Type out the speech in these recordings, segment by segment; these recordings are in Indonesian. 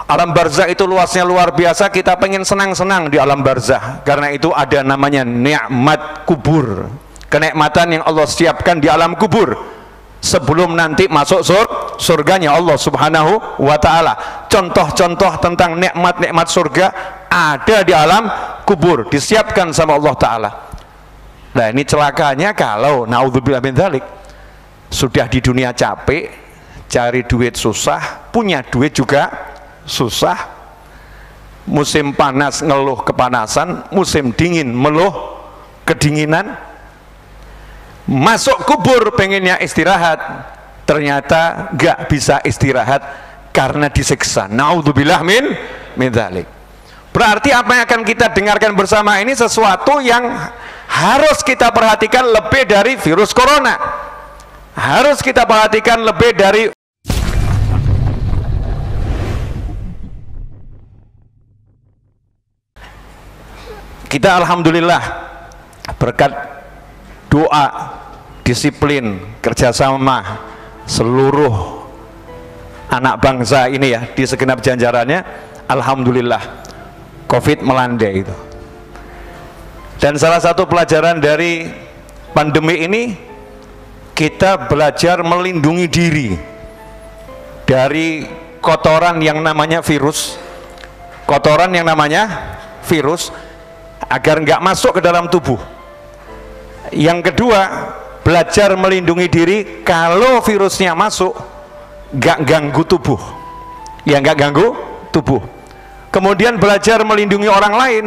Alam barzah itu luasnya luar biasa, kita pengen senang-senang di alam barzah. Karena itu ada namanya nikmat kubur, kenikmatan yang Allah siapkan di alam kubur sebelum nanti masuk surganya Allah subhanahu wa ta'ala. Contoh-contoh tentang nikmat-nikmat surga ada di alam kubur, disiapkan sama Allah ta'ala. Nah ini celakanya kalau naudzubillah min dzalik, sudah di dunia capek, cari duit susah, punya duit juga susah, musim panas ngeluh kepanasan, musim dingin meluh kedinginan, masuk kubur pengennya istirahat, ternyata gak bisa istirahat karena disiksa. Naudzubillah min dzalik. Berarti apa yang akan kita dengarkan bersama ini sesuatu yang harus kita perhatikan lebih dari virus corona, harus kita perhatikan lebih dari kita. Alhamdulillah berkat doa, disiplin, kerjasama seluruh anak bangsa ini ya di segenap jajarannya, alhamdulillah COVID melandai itu. Dan salah satu pelajaran dari pandemi ini, kita belajar melindungi diri dari kotoran yang namanya virus, kotoran yang namanya virus, agar nggak masuk ke dalam tubuh. Yang kedua, belajar melindungi diri kalau virusnya masuk nggak ganggu tubuh, ya nggak ganggu tubuh. Kemudian belajar melindungi orang lain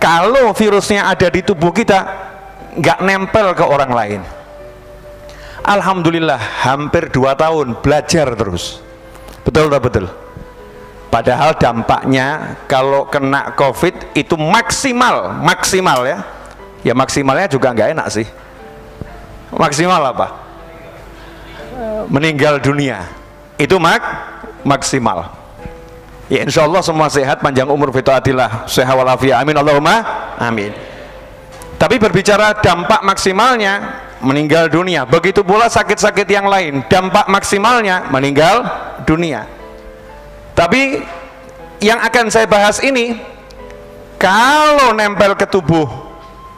kalau virusnya ada di tubuh kita nggak nempel ke orang lain. Alhamdulillah hampir 2 tahun belajar terus, betul tak betul? Padahal dampaknya kalau kena COVID itu maksimal ya. Ya maksimalnya juga nggak enak sih. Maksimal apa? Meninggal dunia. Itu maksimal. Ya insya Allah semua sehat, panjang umur, fitaatillah, sehat walafiat, amin Allahumma amin. Tapi berbicara dampak maksimalnya meninggal dunia, begitu pula sakit-sakit yang lain, dampak maksimalnya meninggal dunia. Tapi yang akan saya bahas ini, kalau nempel ke tubuh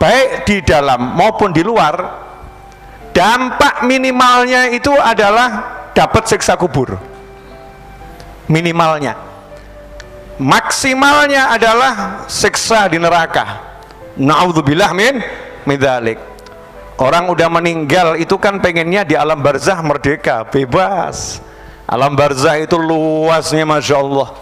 baik di dalam maupun di luar, dampak minimalnya itu adalah dapat siksa kubur. Minimalnya. Maksimalnya adalah siksa di neraka. Naudzubillah min dzalik. Orang udah meninggal itu kan pengennya di alam barzah merdeka, bebas. Alam barzah itu luasnya Masya Allah.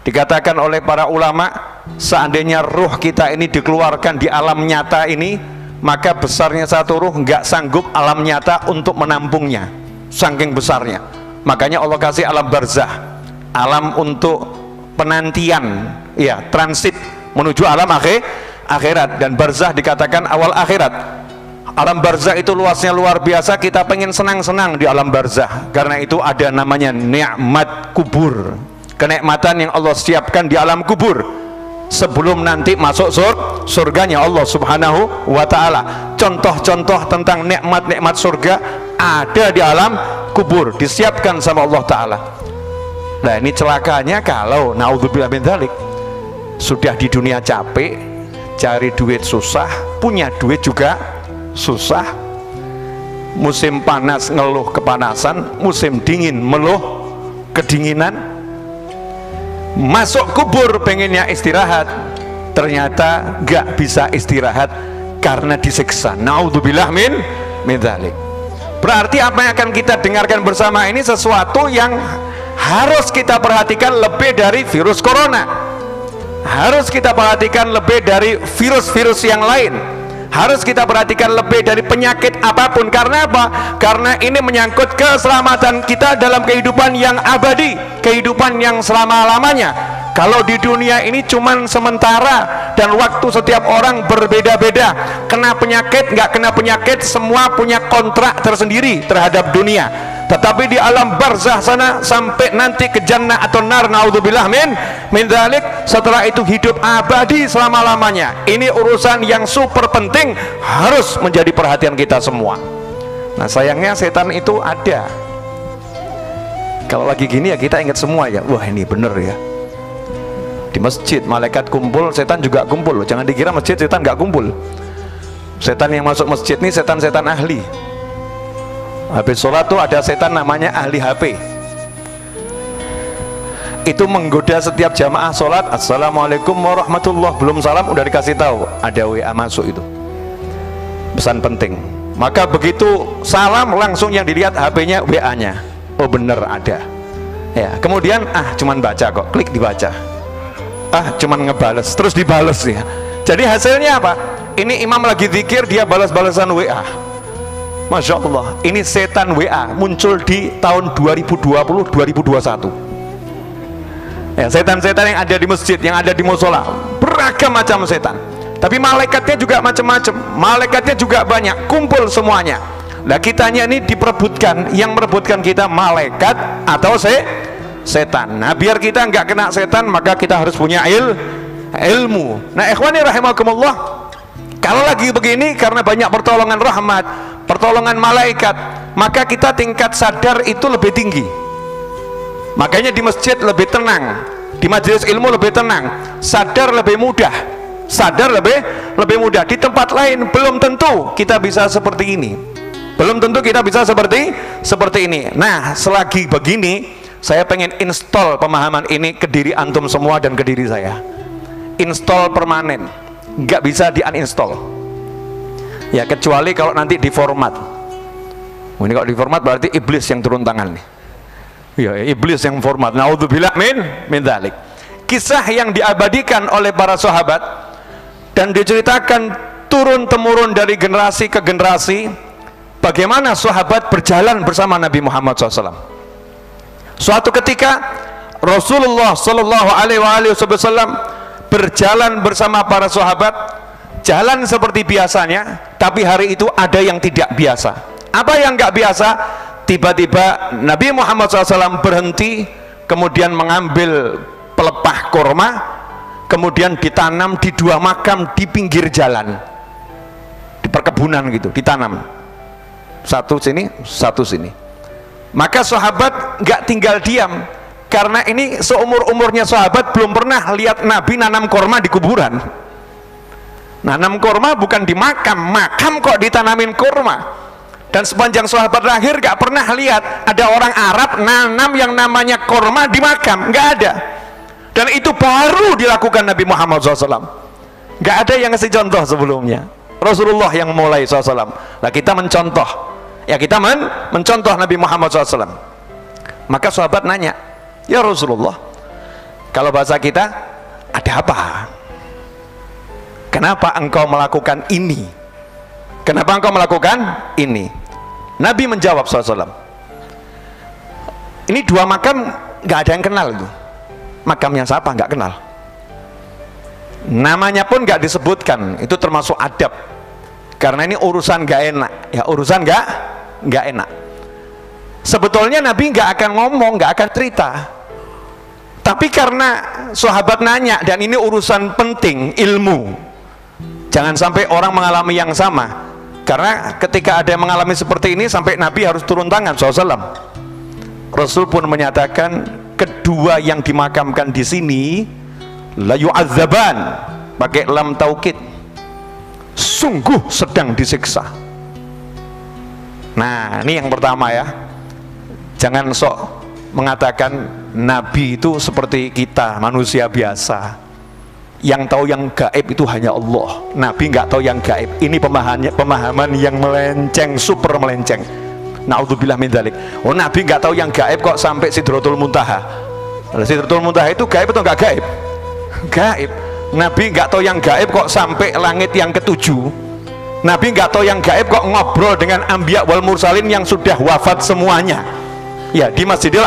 Dikatakan oleh para ulama, seandainya ruh kita ini dikeluarkan di alam nyata ini, maka besarnya satu ruh nggak sanggup alam nyata untuk menampungnya, saking besarnya. Makanya Allah kasih alam barzah, alam untuk penantian, ya, transit menuju alam akhirat. Dan barzah dikatakan awal akhirat. Alam barzah itu luasnya luar biasa, kita pengen senang-senang di alam barzah. Karena itu ada namanya nikmat kubur, kenikmatan yang Allah siapkan di alam kubur sebelum nanti masuk surganya Allah subhanahu wa ta'ala. Contoh-contoh tentang nikmat-nikmat surga ada di alam kubur, disiapkan sama Allah ta'ala. Nah ini celakanya kalau naudzubillah min dzalik, sudah di dunia capek, cari duit susah, punya duit juga susah, musim panas ngeluh kepanasan, musim dingin meluh kedinginan, masuk kubur pengennya istirahat, ternyata gak bisa istirahat karena disiksa. Naudzubillah min dzalik. Berarti apa yang akan kita dengarkan bersama ini sesuatu yang harus kita perhatikan lebih dari virus corona, harus kita perhatikan lebih dari virus-virus yang lain, harus kita perhatikan lebih dari penyakit apapun. Karena apa? Karena ini menyangkut keselamatan kita dalam kehidupan yang abadi, kehidupan yang selama-lamanya. Kalau di dunia ini cuman sementara dan waktu setiap orang berbeda-beda. Kena penyakit, nggak kena penyakit, semua punya kontrak tersendiri terhadap dunia. Tetapi di alam barzah sana sampai nanti ke jannah atau nar, naudzubillah min dzalik, setelah itu hidup abadi selama-lamanya. Ini urusan yang super penting, harus menjadi perhatian kita semua. Nah sayangnya setan itu ada. Kalau lagi gini ya kita ingat semua ya, wah ini bener ya, Di masjid malaikat kumpul, setan juga kumpul. Jangan dikira masjid setan nggak kumpul. Setan yang masuk masjid ini setan-setan ahli. Habis sholat tuh ada setan namanya ahli HP. Itu menggoda setiap jamaah sholat. Assalamualaikum warahmatullah, belum salam udah dikasih tahu ada WA masuk, itu pesan penting. Maka begitu salam langsung yang dilihat HP-nya WA-nya. Oh bener ada. Ya, kemudian cuman baca kok, klik dibaca. Cuman ngebales, terus dibales ya. Jadi hasilnya apa? Ini imam lagi zikir, dia balas-balasan WA. Masya Allah, ini setan WA muncul di tahun 2020-2021. Ya, setan-setan yang ada di masjid, yang ada di musola, beragam macam setan. Tapi malaikatnya juga macam-macam, malaikatnya juga banyak, kumpul semuanya. Nah kitanya ini diperebutkan, yang merebutkan kita malaikat atau setan. Nah biar kita nggak kena setan, maka kita harus punya ilmu. Nah ikhwani rahimakumullah, kalau lagi begini karena banyak pertolongan rahmat, pertolongan malaikat, maka kita tingkat sadar itu lebih tinggi. Makanya di masjid lebih tenang, di majelis ilmu lebih tenang, sadar lebih mudah, sadar lebih mudah. Di tempat lain belum tentu kita bisa seperti ini, belum tentu kita bisa seperti ini. Nah selagi begini, saya pengen install pemahaman ini ke diri antum semua dan ke diri saya. Install permanen, nggak bisa di uninstall ya, kecuali kalau nanti diformat. Ini kalau diformat berarti iblis yang turun tangan nih ya, iblis yang format. Naudzubillah min dzalik. Kisah yang diabadikan oleh para sahabat dan diceritakan turun temurun dari generasi ke generasi, bagaimana sahabat berjalan bersama Nabi Muhammad SAW. Suatu ketika Rasulullah Shallallahu Alaihi Wasallam berjalan bersama para sahabat, jalan seperti biasanya, tapi hari itu ada yang tidak biasa. Apa yang nggak biasa? Tiba-tiba Nabi Muhammad SAW berhenti, kemudian mengambil pelepah kurma, kemudian ditanam di dua makam di pinggir jalan, di perkebunan gitu, ditanam satu sini, satu sini. Maka sahabat nggak tinggal diam, karena ini seumur-umurnya sahabat belum pernah lihat Nabi nanam korma di kuburan. Nanam korma bukan di makam, makam kok ditanamin korma. Dan sepanjang sahabat lahir gak pernah lihat ada orang Arab nanam yang namanya korma di makam, gak ada. Dan itu baru dilakukan Nabi Muhammad SAW. Gak ada yang ngasih contoh sebelumnya, Rasulullah yang mulai SAW. Nah kita mencontoh, ya kita mencontoh Nabi Muhammad SAW. Maka sahabat nanya, ya Rasulullah, kalau bahasa kita, ada apa? Kenapa engkau melakukan ini? Kenapa engkau melakukan ini? Nabi menjawab SAW, ini dua makam nggak ada yang kenal itu. Makamnya siapa? Nggak kenal. Namanya pun nggak disebutkan. Itu termasuk adab. Karena ini urusan nggak enak. Ya urusan nggak enak. Sebetulnya Nabi nggak akan ngomong, nggak akan cerita. Tapi karena sahabat nanya dan ini urusan penting, ilmu, jangan sampai orang mengalami yang sama. Karena ketika ada yang mengalami seperti ini, sampai Nabi harus turun tangan SAW. Rasul pun menyatakan, kedua yang dimakamkan di sini la yu'adzaban, pakai lam taukid, sungguh sedang disiksa. Nah ini yang pertama ya, jangan sok mengatakan Nabi itu seperti kita manusia biasa, yang tahu yang gaib itu hanya Allah. Nabi nggak tahu yang gaib. Ini pemahaman yang melenceng, super melenceng. Naudzubillah min dzalik. Oh Nabi nggak tahu yang gaib kok sampai Sidratul Muntaha. Sidratul Muntaha itu gaib atau nggak gaib? Gaib. Nabi nggak tahu yang gaib kok sampai langit yang ketujuh. Nabi nggak tahu yang gaib kok ngobrol dengan Anbiya wal Mursalin yang sudah wafat semuanya. Ya di Masjidil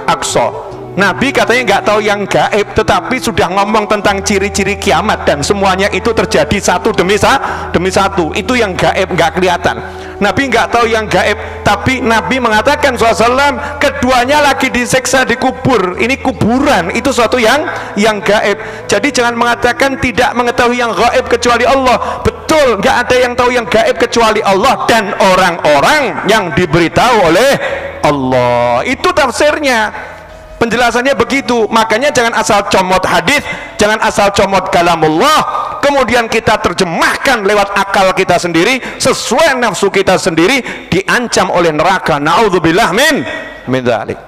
Aqsa. Nabi katanya nggak tahu yang gaib, tetapi sudah ngomong tentang ciri-ciri kiamat dan semuanya itu terjadi satu demi satu. Itu yang gaib, nggak kelihatan. Nabi nggak tahu yang gaib, tapi Nabi mengatakan SAW, keduanya lagi disiksa di kubur. Ini kuburan, itu suatu yang gaib. Jadi jangan mengatakan tidak mengetahui yang gaib kecuali Allah. Betul, nggak ada yang tahu yang gaib kecuali Allah dan orang-orang yang diberitahu oleh Allah. Itu tafsirnya. Penjelasannya begitu. Makanya jangan asal comot hadis, jangan asal comot kalamullah, kemudian kita terjemahkan lewat akal kita sendiri, sesuai nafsu kita sendiri, diancam oleh neraka. Naudzubillah min dzalik.